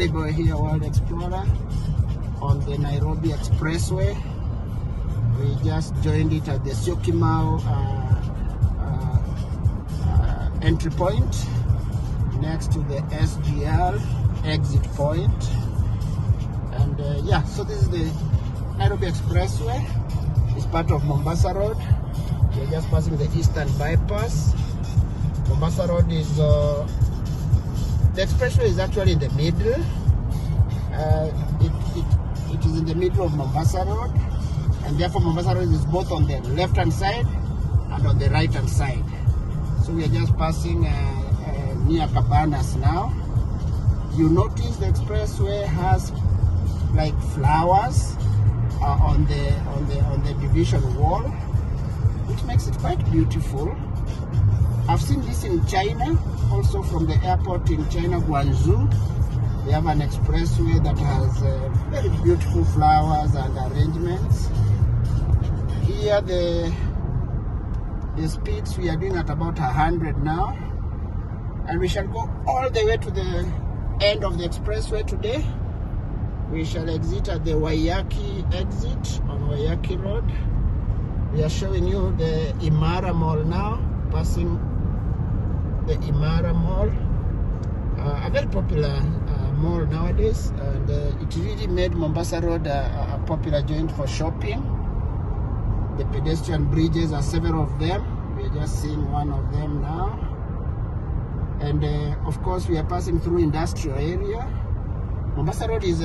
Valley Boy here, World Explorer, on the Nairobi Expressway. We just joined it at the Syokimau entry point, next to the SGR exit point. And yeah, so this is the Nairobi Expressway. It's part of Mombasa Road. We're just passing the Eastern Bypass. Mombasa Road is the expressway is actually in the middle. It is in the middle of Mombasa Road, and therefore Mombasa Road is both on the left hand side and on the right hand side. So we are just passing near Cabanas now. You notice the expressway has like flowers on the division wall, which makes it quite beautiful. I've seen this in China, also from the airport in China, Guangzhou. They have an expressway that has very beautiful flowers and arrangements. Here the speeds we are doing at about 100 now, and we shall go all the way to the end of the expressway today. We shall exit at the Waiyaki exit on Waiyaki Road. We are showing you the Imara Mall now, passing the Imara Mall, a very popular mall nowadays, and it really made Mombasa Road a popular joint for shopping. The pedestrian bridges are several of them. We're just seeing one of them now, and of course we are passing through industrial area. Mombasa Road is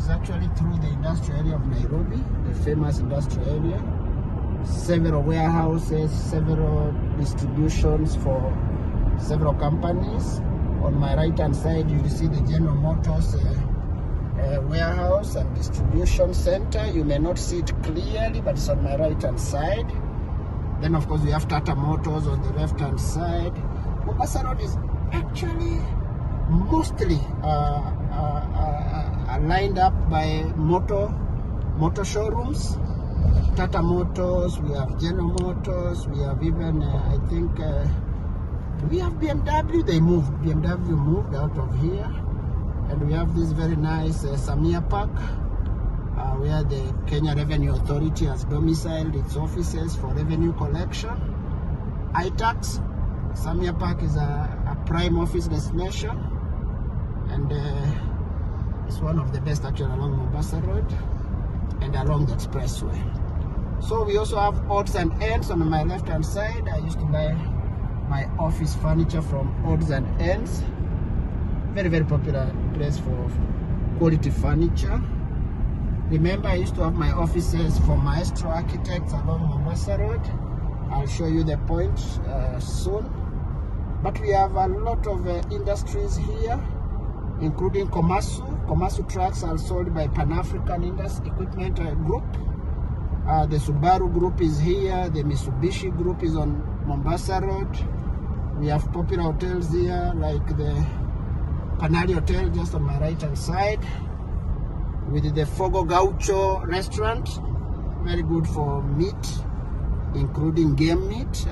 actually through the industrial area of Nairobi, the famous industrial area. Several warehouses, several distributions for several companies. On my right hand side, you will see the General Motors warehouse and distribution center. You may not see it clearly, but it's on my right hand side. Then of course we have Tata Motors on the left hand side. Mombasa Road is actually mostly lined up by motor showrooms. Tata Motors, we have General Motors, we have even, I think, we have BMW. BMW moved out of here. And we have this very nice Samia Park, where the Kenya Revenue Authority has domiciled its offices for revenue collection. iTax, Samia Park is a prime office destination, and it's one of the best actually along Mombasa Road and along the expressway. So we also have odds and ends on my left hand side. I used to buy my office furniture from odds and ends. Very, very popular place for quality furniture. Remember, I used to have my offices for Maestro Architects along Mombasa Road. I'll show you the point soon. But we have a lot of industries here, including Komatsu. Komatsu trucks are sold by Pan-African Equipment Group. The Subaru Group is here. The Mitsubishi Group is on Mombasa Road. We have popular hotels here, like the Panali Hotel just on my right hand side, with the Fogo Gaucho restaurant, very good for meat, including game meat,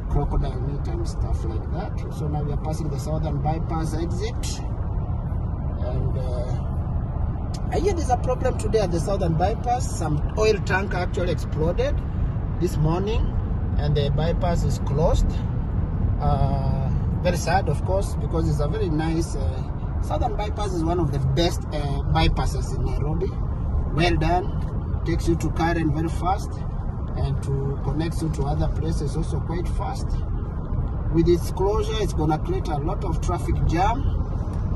crocodile meat and stuff like that. So now we are passing the Southern Bypass exit, and I hear there's a problem today at the Southern Bypass. Some oil tank actually exploded this morning, and the bypass is closed. Very sad, of course, because it's a very nice Southern Bypass is one of the best bypasses in Nairobi. Well done, takes you to Karen very fast, and to connect you to other places also quite fast. With its closure, it's gonna create a lot of traffic jam.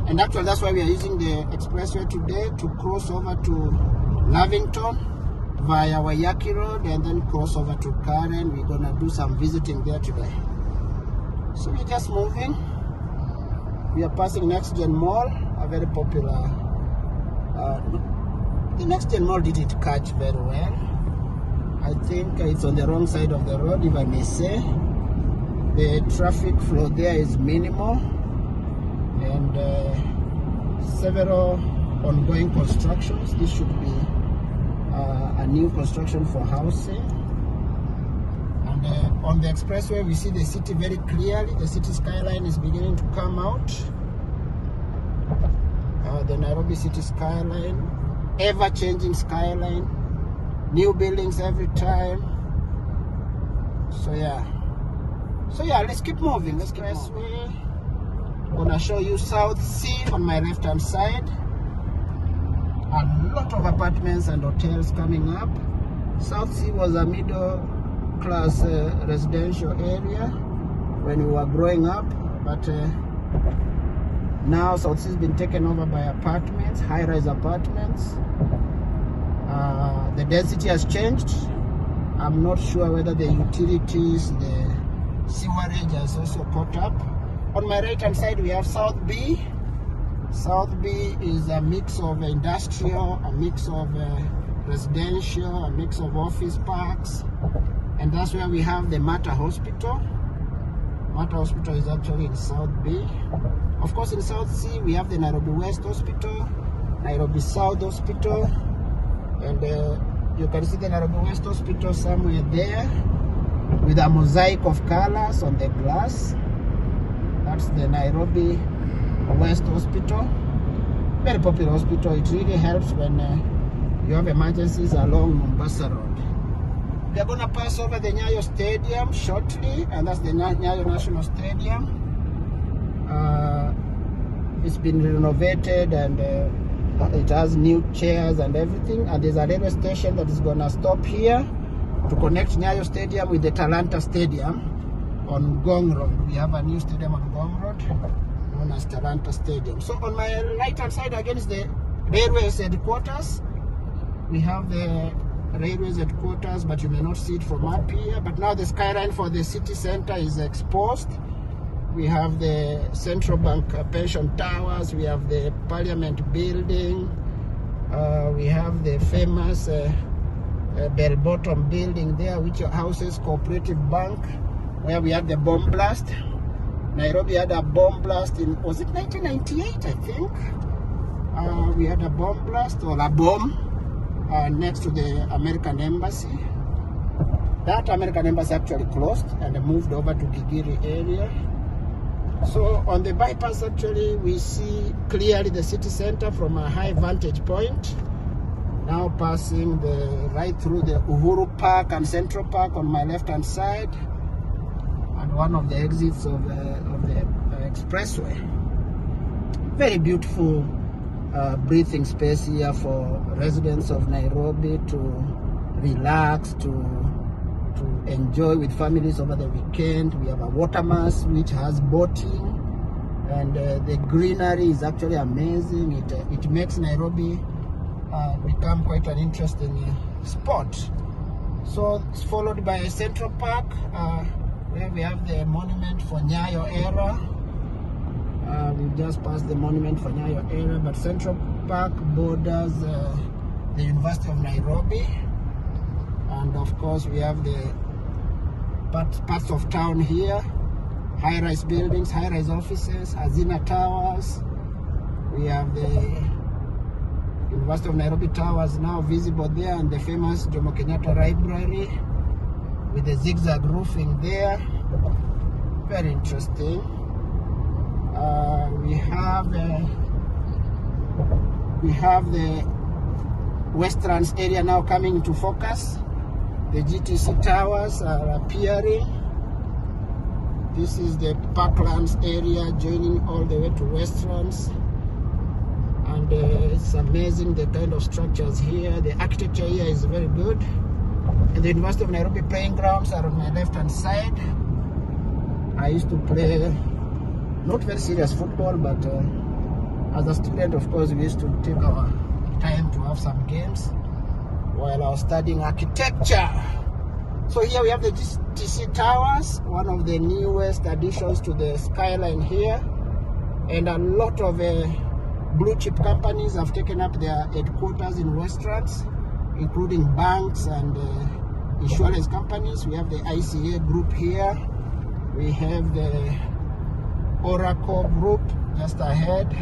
And actually, that's why we are using the expressway today to cross over to Lavington via Waiyaki Road and then cross over to Karen. We're gonna do some visiting there today. So we're just moving. We are passing Next Gen Mall, a very popular. The Next Gen Mall didn't catch very well. I think it's on the wrong side of the road, if I may say. The traffic flow there is minimal, and several ongoing constructions. This should be a new construction for housing. And on the expressway, we see the city very clearly. The city skyline is beginning to come out. the Nairobi city skyline, ever-changing skyline, new buildings every time. So yeah, let's keep moving. Expressway. I'm gonna show you South Sea on my left-hand side. A lot of apartments and hotels coming up. South Sea was a middle-class residential area when we were growing up, but now South Sea has been taken over by apartments, high-rise apartments. The density has changed. I'm not sure whether the utilities, the sewerage has also caught up. On my right-hand side, we have South B. South B is a mix of industrial, a mix of residential, a mix of office parks, and that's where we have the Mater Hospital. Mater Hospital is actually in South B. Of course, in South C, we have the Nairobi West Hospital, Nairobi South Hospital, and you can see the Nairobi West Hospital somewhere there with a mosaic of colors on the glass. That's the Nairobi West Hospital. Very popular hospital. It really helps when you have emergencies along Mombasa Road. We are going to pass over the Nyayo Stadium shortly, and that's the Nyayo National Stadium. It's been renovated, and it has new chairs and everything, and there's a railway station that is going to stop here to connect Nyayo Stadium with the Talanta Stadium on Gong Road. We have a new stadium on Gong Road known as Talanta Stadium. So on my right hand side again is the railways headquarters. We have the railways headquarters, but you may not see it from up here. But now the skyline for the city center is exposed. We have the Central Bank pension towers, we have the Parliament building, we have the famous Bell Bottom building there, which houses Cooperative Bank, where we had the bomb blast. Nairobi had a bomb blast in, was it 1998, I think? We had a bomb blast, or a bomb, next to the American Embassy. That American Embassy actually closed and moved over to Gigiri area. So on the bypass, actually, we see clearly the city center from a high vantage point. Now passing right through the Uhuru Park and Central Park on my left-hand side, and one of the exits of the Expressway. Very beautiful breathing space here for residents of Nairobi to relax, to enjoy with families over the weekend. We have a watermass which has boating, and the greenery is actually amazing. It makes Nairobi become quite an interesting spot. So it's followed by Central Park, where we have the monument for Nyayo era. We just passed the monument for Nyayo era, but Central Park borders the University of Nairobi. And of course, we have the parts of town here, high-rise buildings, high-rise offices, Hazina Towers. We have the University of Nairobi Towers now visible there, and the famous Jomo Kenyatta Library with the zigzag roofing there. Very interesting. We have the Westlands area now coming into focus. The GTC towers are appearing. This is the Parklands area joining all the way to Westlands. And it's amazing the kind of structures here. The architecture here is very good. And the University of Nairobi playing grounds are on my left-hand side. I used to play not very serious football, but as a student, of course, we used to take our time to have some games while I was studying architecture. So here we have the GTC Towers, one of the newest additions to the skyline here, and a lot of blue chip companies have taken up their headquarters in Westlands, including banks and insurance companies. We have the ICA group here. We have the Oracle group just ahead.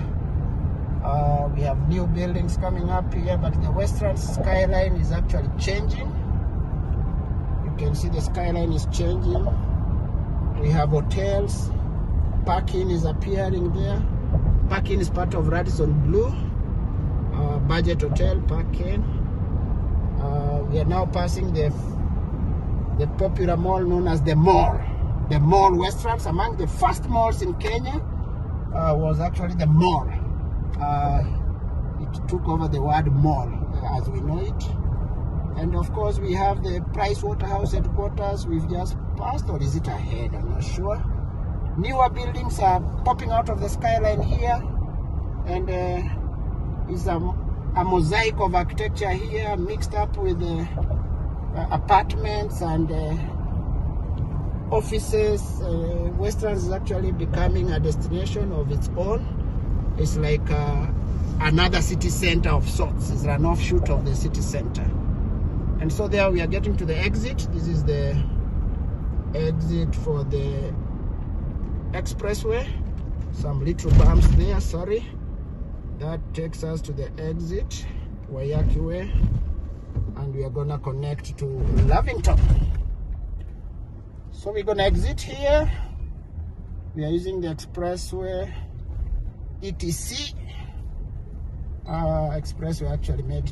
We have new buildings coming up here, but the Western skyline is actually changing. You can see the skyline is changing. We have hotels. Parking is appearing there. Parking is part of Radisson Blue. budget hotel parking. We are now passing the popular mall known as the Mall. The Mall Westlands, among the first malls in Kenya, was actually the Mall. It took over the word mall as we know it. And of course, we have the Pricewaterhouse headquarters we've just passed, or is it ahead? I'm not sure. Newer buildings are popping out of the skyline here, and it's a mosaic of architecture here, mixed up with apartments and offices. Westlands is actually becoming a destination of its own. It's like another city center of sorts. It's an offshoot of the city center. And so there we are getting to the exit. This is the exit for the Expressway. Some little bumps there, sorry. That takes us to the exit, Waiyaki Way. And we are gonna connect to Lavington. So we're gonna exit here. We are using the Expressway ETC. Expressway actually made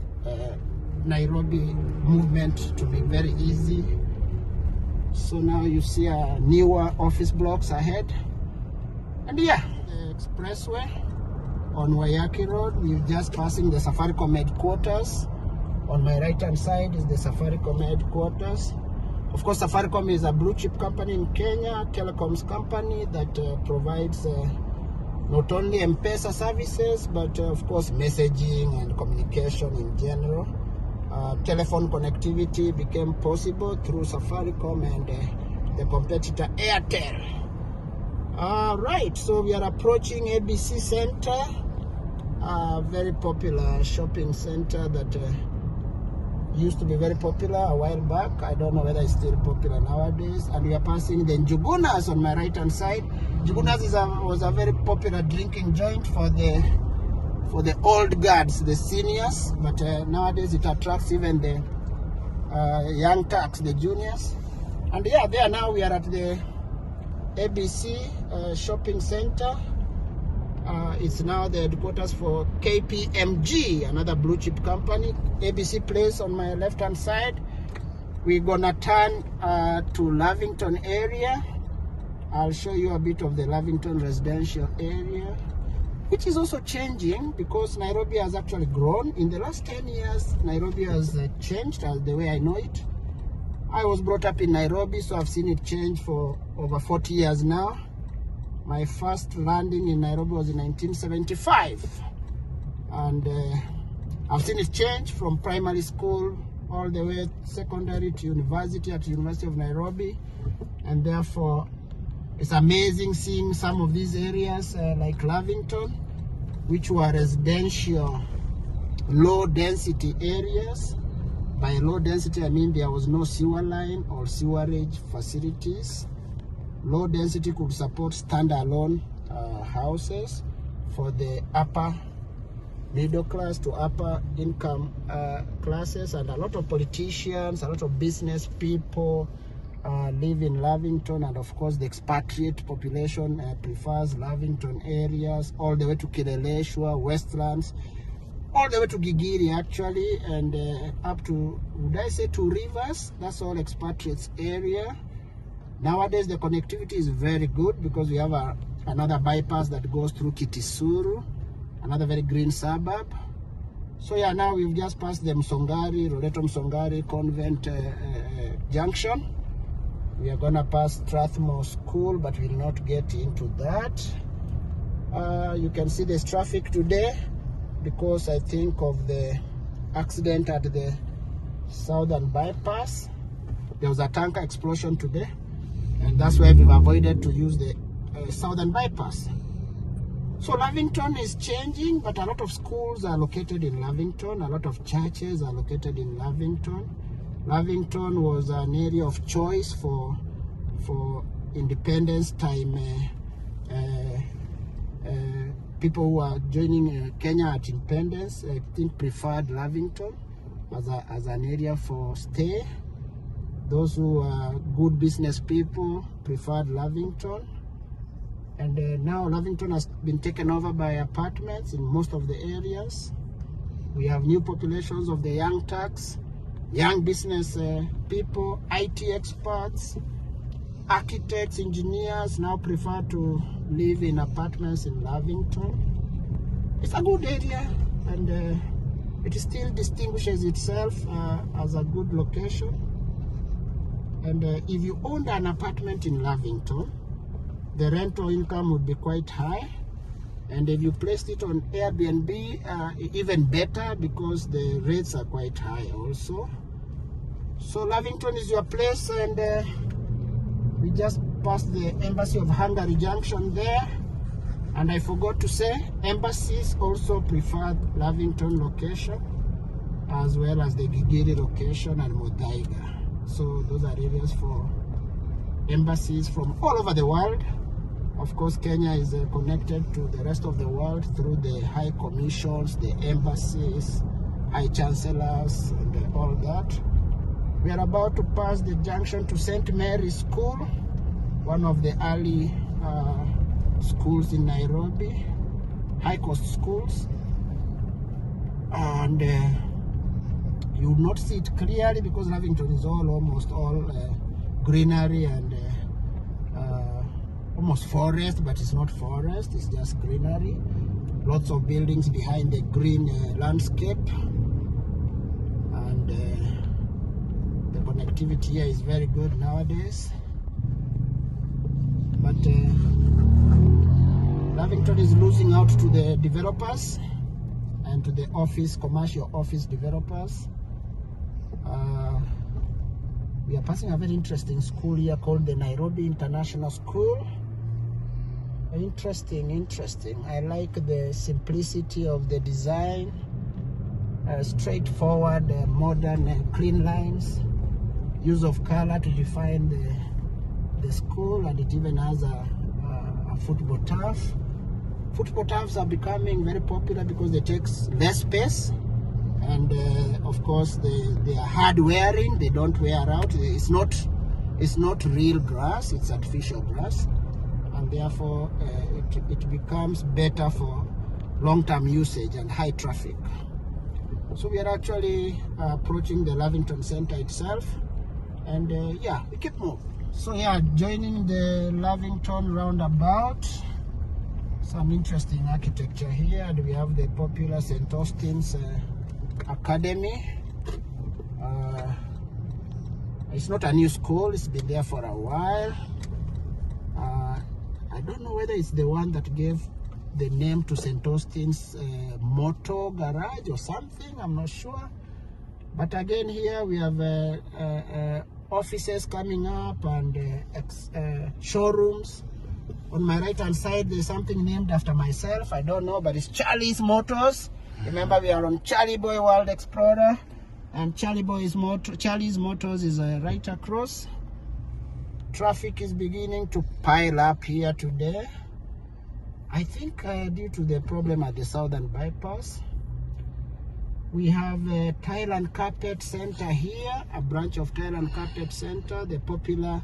Nairobi movement to be very easy. So now you see newer office blocks ahead. And yeah, the Expressway on Waiyaki Road. We're just passing the Safaricom headquarters. On my right hand side is the Safaricom headquarters. Of course, Safaricom is a blue chip company in Kenya, telecoms company that provides not only M-Pesa services, but of course messaging and communication in general. Telephone connectivity became possible through Safaricom and the competitor Airtel. Right, so we are approaching ABC Center, a very popular shopping center that used to be very popular a while back. I don't know whether it's still popular nowadays. And we are passing the Njugunas on my right hand side. Njugunas was a very popular drinking joint for the old guards, the seniors, but nowadays it attracts even the young turks, the juniors. And yeah, there now we are at the ABC shopping center. It's now the headquarters for KPMG, another blue chip company. ABC Place on my left hand side. We're gonna turn to Lavington area. I'll show you a bit of the Lavington residential area, which is also changing because Nairobi has actually grown. In the last 10 years, Nairobi has changed the way I know it. I was brought up in Nairobi, so I've seen it change for over 40 years now. My first landing in Nairobi was in 1975. And I've seen it change from primary school all the way secondary to university at the University of Nairobi. And therefore, it's amazing seeing some of these areas like Lavington, which were residential, low density areas. By low density, I mean there was no sewer line or sewerage facilities. Low density could support standalone houses for the upper middle class to upper income classes, and a lot of politicians, a lot of business people live in Lavington, and of course the expatriate population prefers Lavington areas all the way to Kileleshwa, Westlands, all the way to Gigiri actually, and up to, would I say, to Rivers. That's all expatriates area. Nowadays the connectivity is very good because we have another bypass that goes through Kitisuru, another very green suburb. So yeah, now we've just passed the Msongari, Roleto Msongari Convent Junction. We are gonna pass Strathmore School, but we'll not get into that. You can see there's traffic today because I think of the accident at the Southern Bypass. There was a tanker explosion today, and that's why we've avoided to use the Southern Bypass. So Lavington is changing, but a lot of schools are located in Lavington. A lot of churches are located in Lavington. Lavington was an area of choice for independence time people who are joining Kenya at independence. I think preferred Lavington as an area for stay. Those who are good business people preferred Lavington. And now Lavington has been taken over by apartments in most of the areas. We have new populations of the young Turks, young business people, IT experts, architects, engineers now prefer to live in apartments in Lavington. It's a good area, and it still distinguishes itself as a good location. And if you owned an apartment in Lavington, the rental income would be quite high. And if you placed it on Airbnb, even better, because the rates are quite high also. So Lavington is your place, and we just passed the Embassy of Hungary Junction there. And I forgot to say, embassies also prefer Lavington location, as well as the Gigiri location and Muthaiga. So those are areas for embassies from all over the world. Of course, Kenya is connected to the rest of the world through the high commissions, the embassies, high chancellors, and all that. We are about to pass the junction to St. Mary's School, one of the early schools in Nairobi, high-cost schools. And you will not see it clearly because Lavington is almost all greenery and almost forest, but it's not forest, it's just greenery. Lots of buildings behind the green landscape, and the connectivity here is very good nowadays. But Lavington is losing out to the developers and to the commercial office developers. We are passing a very interesting school here called the Nairobi International School. Interesting. I like the simplicity of the design, straightforward, modern, clean lines, use of color to define the school, and it even has a football turf. Football turfs are becoming very popular because they take less space, and of course they are hard wearing, they don't wear out. It's not real grass, it's artificial grass, and therefore it becomes better for long-term usage and high traffic. So we are actually approaching the Lavington Center itself, and yeah, we keep moving. So yeah, joining the Lavington roundabout. Some interesting architecture here, and we have the popular St. Austin's Academy. It's not a new school, it's been there for a while. I don't know whether it's the one that gave the name to St. Austin's motor garage or something, I'm not sure. But again, here we have offices coming up and showrooms. On my right hand side, there's something named after myself. I don't know, but it's Charlie's Motors. Remember, we are on Charlie Boy World Explorer, and Charlie's Motors is right across. Traffic is beginning to pile up here today. I think due to the problem at the Southern Bypass. We have a Tile and Carpet Center here, a branch of Tile and Carpet Center. The popular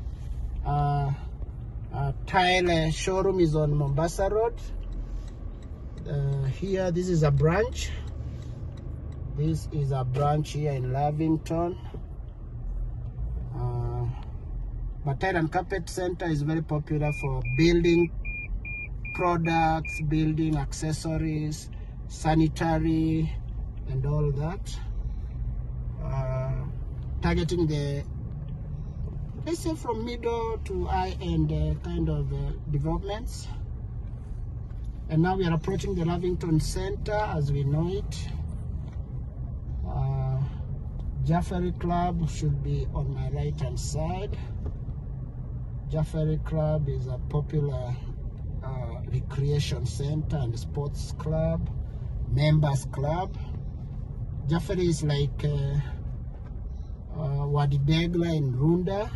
tile showroom is on Mombasa Road. Here, this is a branch. This is a branch here in Lavington. But Tile and Carpet Center is very popular for building products, building accessories, sanitary, and all that. Targeting the, let's say, from middle to high-end kind of developments. And now we are approaching the Lavington Center as we know it. Jafferi Club should be on my right-hand side. Jafferi Club is a popular recreation center and sports club, members club. Jafferi is like Wadidegla in Runda,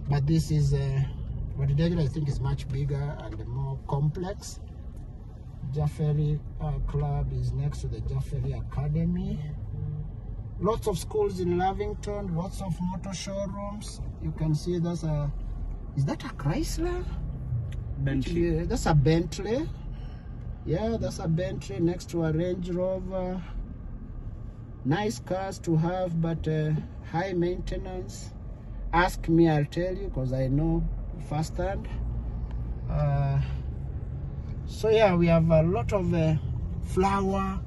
but this is Wadidegla, I think, is much bigger and more complex. Jafferi Club is next to the Jafferi Academy. Lots of schools in Lavington, lots of motor showrooms. You can see there's a, is that a Chrysler? Bentley. That's a Bentley. Yeah, that's a Bentley next to a Range Rover. Nice cars to have, but high maintenance. Ask me, I'll tell you, because I know firsthand. So yeah, we have a lot of flower,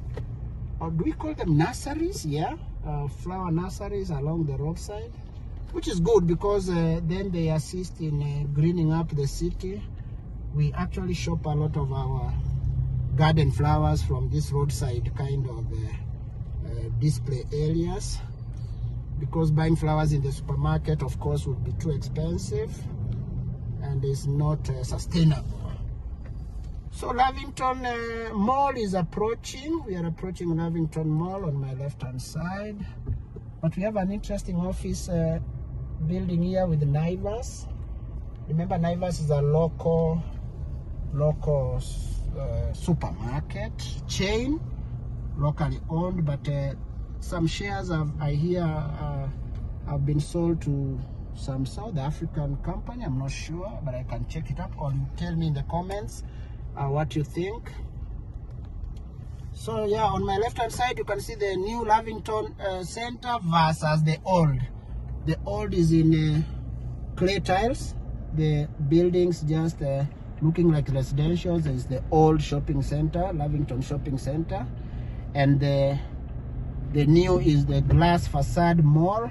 or do we call them nurseries? Yeah, flower nurseries along the roadside, which is good because then they assist in greening up the city. We actually shop a lot of our garden flowers from this roadside kind of display areas, because buying flowers in the supermarket, of course, would be too expensive and is not sustainable. So Lavington Mall is approaching. We are approaching Lavington Mall on my left-hand side. But we have an interesting office building here with Naivas. Remember, Naivas is a local supermarket chain, locally owned, but some shares I hear have been sold to some South African company. I'm not sure, but I can check it up, or you tell me in the comments what you think. So yeah, on my left hand side you can see the new Lavington Center versus the old. The old is in clay tiles. The buildings just looking like residentials. Is the old shopping center, Lavington Shopping Center, and the new is the glass facade mall